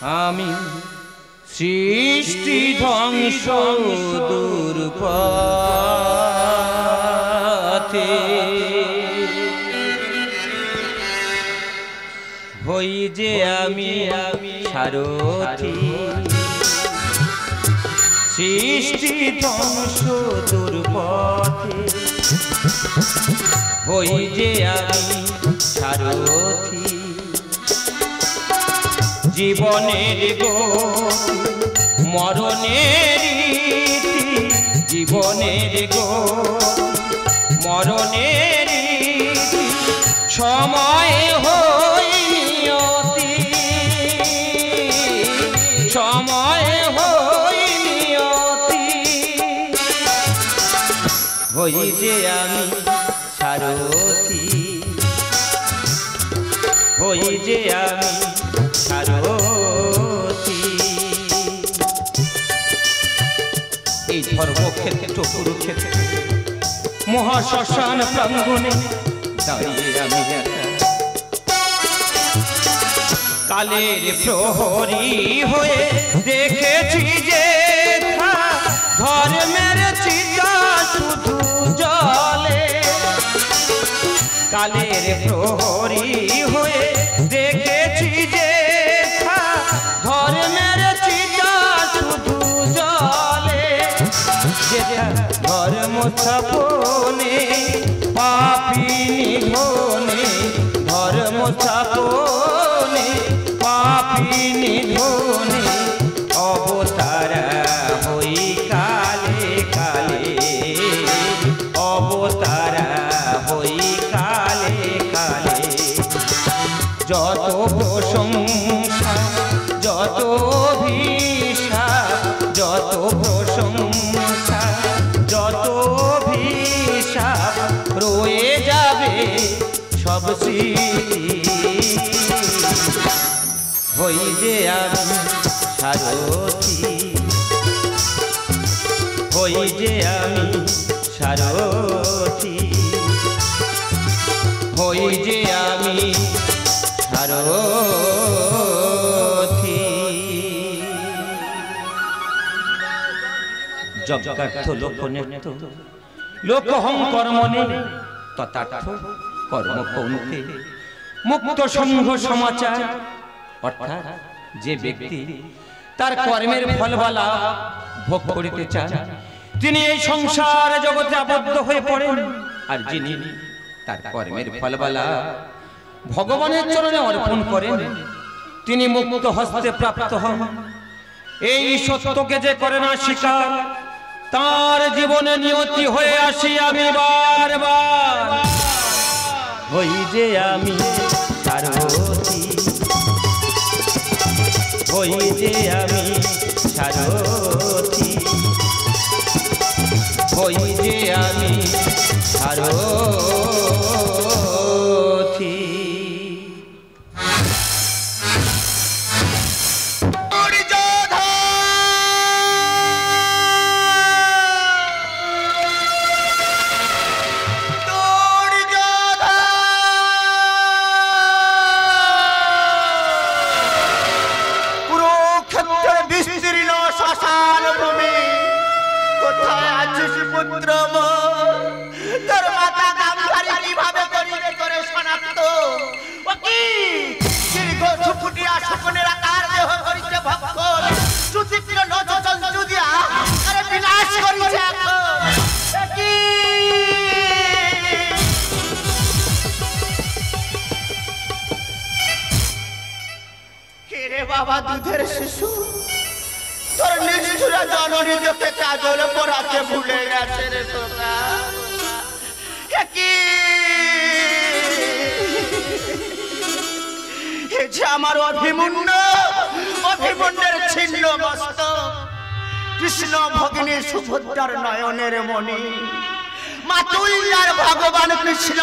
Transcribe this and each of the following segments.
আমি সৃষ্টি ধ্বংস দুর্পথে হই যে আমি সারথি সৃষ্টি ধ্বংস দুর্পথে হই যে আমি সারথি জীবনের গতি মরণের রীতি জীবনের গতি মরণের রীতি সময় হই নিয়তি সময় হই নিয়তি হই যে আমি সারথি হই যে আমি সারথি এই ধর্মক্ষেত্র কুরুক্ষেত্র মহাশ্মশান প্রাঙ্গণে দাঁড়িয়ে আমি কালের প্রহরী হয়ে দেখেছি যে ধর্মের চিতা শুধু জলে কালের প্রহরী হয়ে দেখেছি যে ধর্মের চিতা শুধু জলে যেটা ধর্ম স্থাপনে পাপী নিধনে ধর্ম স্থাপনে পাপী নিধনে অবতারা হই কালে কালে অবতারা হই কালে কালে যত প্রশংসা যত অভিশাপ যত প্রশংসা যত অভিশাপ রয়ে যাবে সব স্মৃতি হই যে আমি সারথি হই যে আমি সারথি হই যে আমি সারথি যজ্ঞার্থ লোকনেত্য লোকহং কর্মণে তথার্থ কর্ম কৌন্তে মুক্ত সংঘ সমাচার অর্থাৎ যে ব্যক্তি তার কর্মের ফলবালা ভোগ করিতে চান তিনি এই সংসার জগতে আবদ্ধ হয়ে পড়েন আর যিনি তার কর্মের ফলবালা ভগবানের চরণে অর্পণ করেন তিনি মুক্ত হস্তে প্রাপ্ত হন এই সত্যকে যে করে না স্বীকার তার জীবনে নিয়তি হয়ে আসি আমি বারবার হই যে আমি সারথি হই যে আমি সারথি হই যে আমি সারথি বাবা দুধের শিশু তোর নিষ্ঠুরা জননী তোকে কাজল পরাতে ভুলে গেছে রে তোরা যে আমার অভিমন্যের ছিন্ন মস্তক কৃষ্ণ ভগিনী সুভদ্রার নয়নের মণি মাতুল্লার ভগবান কৃষ্ণ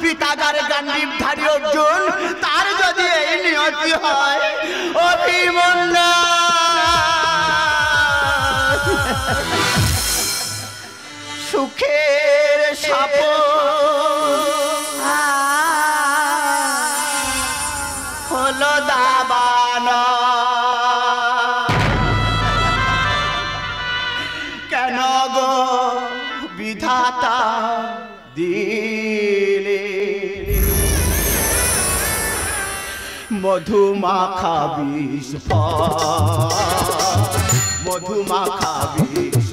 পিতাগার গান্ডীবধারী অর্জুন তার যদি এই নিয়তি হয় অভিমন্যু সুখের সাপ হলো দাবানল মধুমাখা বিষ মধুমাখা বিষ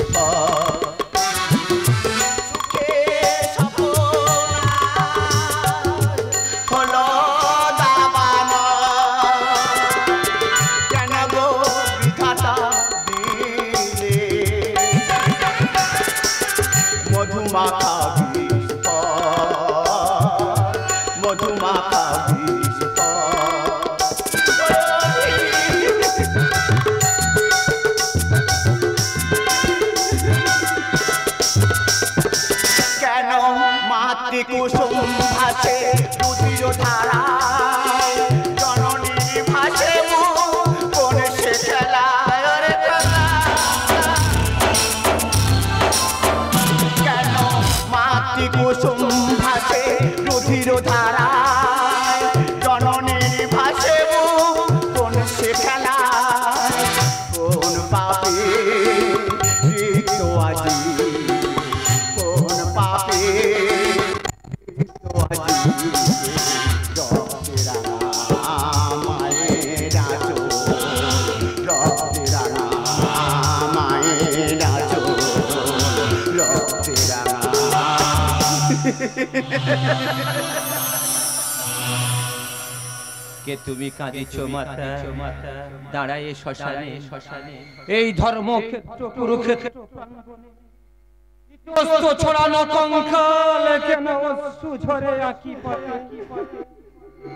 কুসুম ভাসে দুধের ধারায় জননী ভাসে কোন সে খেলায় রে কেন মাতৃ কুসুম ভাসে দুধের ধারায় জননী ভাসে কোন সে খেলায় কোন পাপে ঋত আজি কোন পাপে কে তুমি কাঁদিছো মাতা দাঁড়ায় শ্মশানে এই ধর্মক্ষেত্র কুরুক্ষেত্র ছড়ানো কঙ্কাল কেন অশ্রু ঝরে আঁকি পথে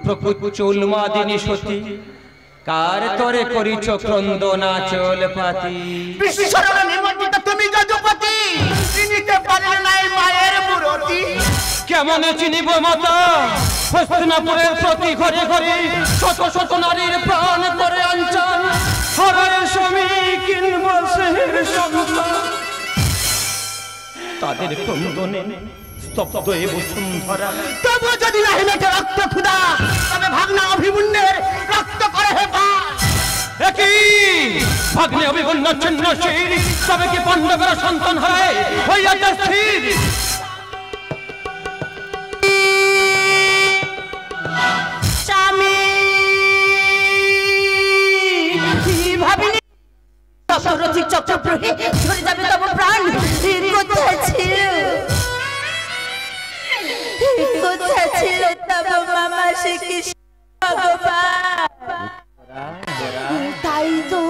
প্রকৃত উন্মাদিনী সতী কার তরে করিছ ক্রন্দনা চল পাতি বিশ্বরণ নিমন্ত্রিত তুমি যদুপতি চিনিতে পারলে নাই মায়ের মূরতি কেমন চিনিব মাতা হস্তিনাপুরের প্রতি ঘরে ঘরে শত শত নারীর প্রাণ করে অঞ্চল হারায় স্বামী কিনব সেহের সন্তান তাদের ক্রন্দনে স্তব্ধ এ বসুন্ধরা তবু যদি নাহি মেটে রক্ত ক্ষুধা তবে ভাগনা অভিমন্যের রক্ত করে হে একই ভাগ্নে অভিমন্য চিহ্ন শির তবে কি পাণ্ডবের সন্তান হয় হইয়াছে স্থির স্বামী ভাবিনি সরসী চক্রপ্রহে ঝরে যাবে তব প্রাণ কোথায় ছিল তব মামা শ্রীকৃষ্ণ ভগবান তাই তো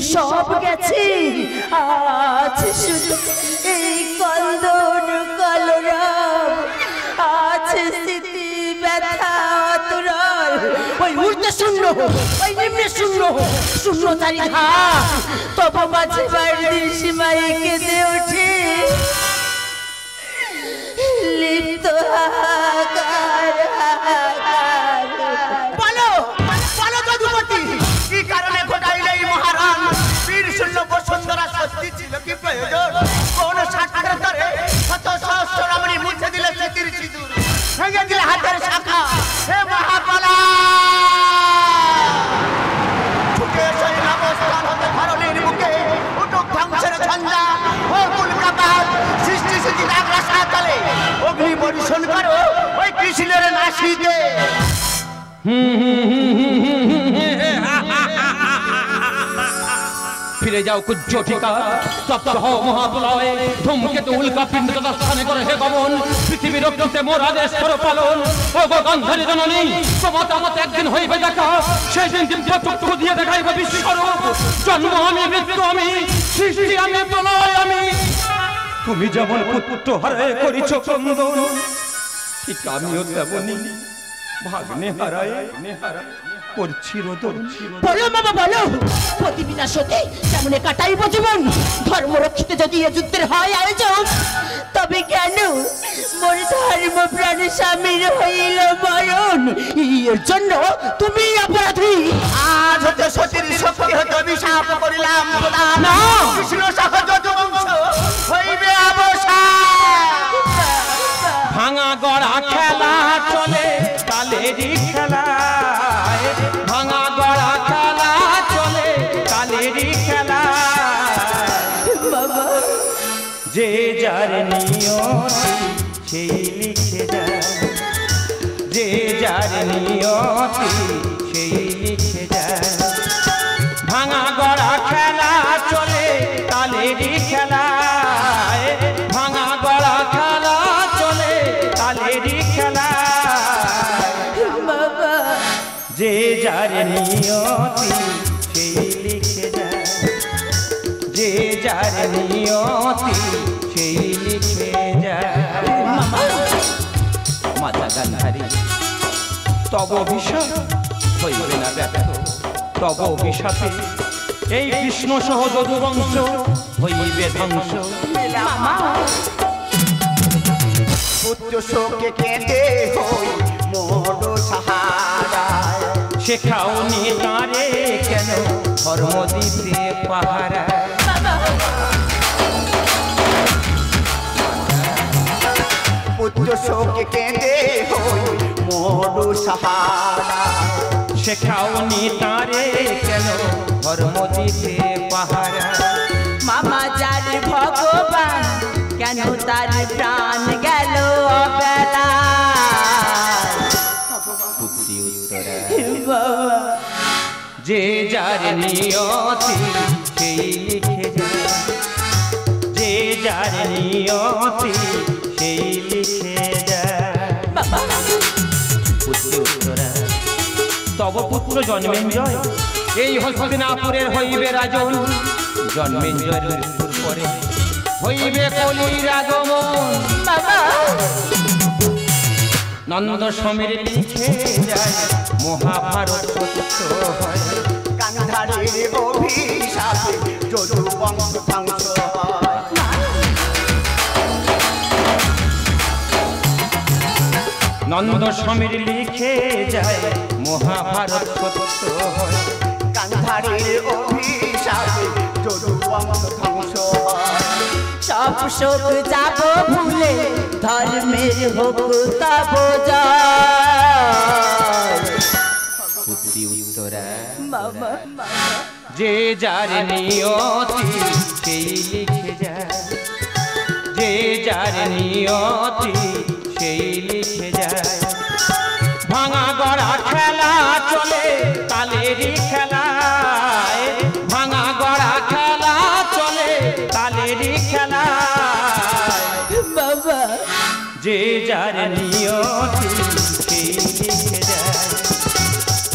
সব গেছে আছে শুধু এই কন্দন কলরব আছে স্মৃতি ব্যথা অতরল ওই উর্ধে শূন্য ওই নিম্নে শূন্য শূন্য চারিধা তব মাঝে বাড়ির সীমায় কেঁদে ওঠে লিপ্ত হাহাকার বলো বলো যদুপতি কি কারণে ঘটাইলে এই মহারান বীর শূন্য বসুন্ধরা সত্যি ছিল কি প্রয়োজন কোন শাখার ধরে শত সহস্র রমণী মুছে দিলে স্মৃতির সিঁদুর ভেঙে দিলে হাতের শাখা হে মহাপালা ছুটে সেই নবস্থান হতে ধরণীর বুকে উঠুক ধ্বংসের ঝঞ্ঝা ও কুলকাপাত সৃষ্টি স্মৃতির আগ্রাসা চলে অগ্নি বর্ষণ করো ওই কৃষ্ণের নাসিতে ফিরে যাও কুজ্জ ঠিকা তপ্ত হও মহাপ্রলয়ে ধূমকেতু উল্কা পিণ্ড তথা স্থানে করে হে গমন পৃথিবীর রক্ষিতে মোর আদেশ করো পালন ও গো গন্ধর্বী জননী তোমার মত একদিন হইবে দেখা সেই দিন দিব্য চক্ষু দিয়ে দেখাইব বিশ্বরূপ জন্ম আমি মৃত্যু আমি সৃষ্টি আমি প্রলয় আমি তুমি যেমন পুত্র হারায় করিছ ক্রন্দন ঠিক আমিও তেমনি ভাগ্নে হারায় করছি রোদন বলো বাবা বলো প্রতিবিনাশ হতে কেমন কাটাইব জীবন ধর্ম রক্ষিতে যদি এ যুদ্ধের হয় আয়োজন তবে কেন মোর ধর্ম প্রাণ স্বামীর হইল মরণ এর জন্য তুমি অপরাধী আজ হতে সতীর শক্তি হতে অভিশাপ করিলাম না কৃষ্ণ সহ যদুবংশ হইবে অবসান ভাঙা গড়া খেলা চলে কালেরই খেলায় ভাঙা গড়া খেলা চলে কালেরই খেলা যে যার নিয়তি সেই লিখে যায় যে যার নিয়তি সেই লিখে যায়। ভাঙা গড়া খেলা চলে তালেরই খেলায়, ভাঙা গড়া খেলা চলে তালেরই খেলায়। যে যার নিয়তি সেই লিখে যায়, যে যার নিয়তি সেই লিখে যায়। মাতা গান্ধারী তব অভিশাপ হইবে না ব্যর্থ, তব অভিশাপে এই কৃষ্ণ সহ যদুবংশ হইবে ধ্বংস। পুত্র শোকে কেঁদে হই মোর সাহারায়, শেখাওনি তারে কেন ধর্ম দিতে পাহারা। পুত্র শোকে কেঁদে হই মোর সাহারায়, শেখাওনি তারে কেন ধর্ম দিতে পাহারা। মামা যার ভগবান কেন তার প্রাণ গেল অবেলা। পুত্রী উত্তরা যে যার নিয়তি সেই লিখে যায়, যে যার নিয়তি সেই লিখে যায়। পুত্রী উত্তরা তব পুত্র জন্মেঞ্জয় এই হস্তিনাপুরের হইবে রাজন। জন্মেঞ্জয়ের মৃত্যুর পরে হইবে কলির আগমন। নন্দ সমীর লিখে যায় মহাভারত সত্য হয়। গান্ধারীর অভিশাপে যদুবংশ ধ্বংস হয়। নন্দ সমীর লিখে যায় মহাভারত সত্য হয়। গান্ধারীর অভিশাপে যদুবংশ ধ্বংস হয়। সব শোক যাব ভুলে ধর্মের হোক তব জয়। পুত্রী উত্তরা যে যার নিয়তি সেই লিখে যায়, যে যার নিয়তি সেই লিখে যায়। ভাঙা গড়া খেলা চলে তালেরই খেলায়, ভাঙা গড়া খেলা চলে তালেরই খেলায়। যে যার নিয়তি সেই লিখে যায়,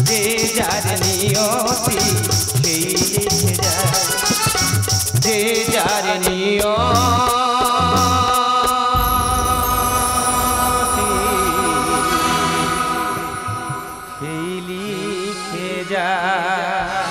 যে যার নিয়তি সেই লিখে যায়, যে যার নিয়তি সেই লিখে যায়।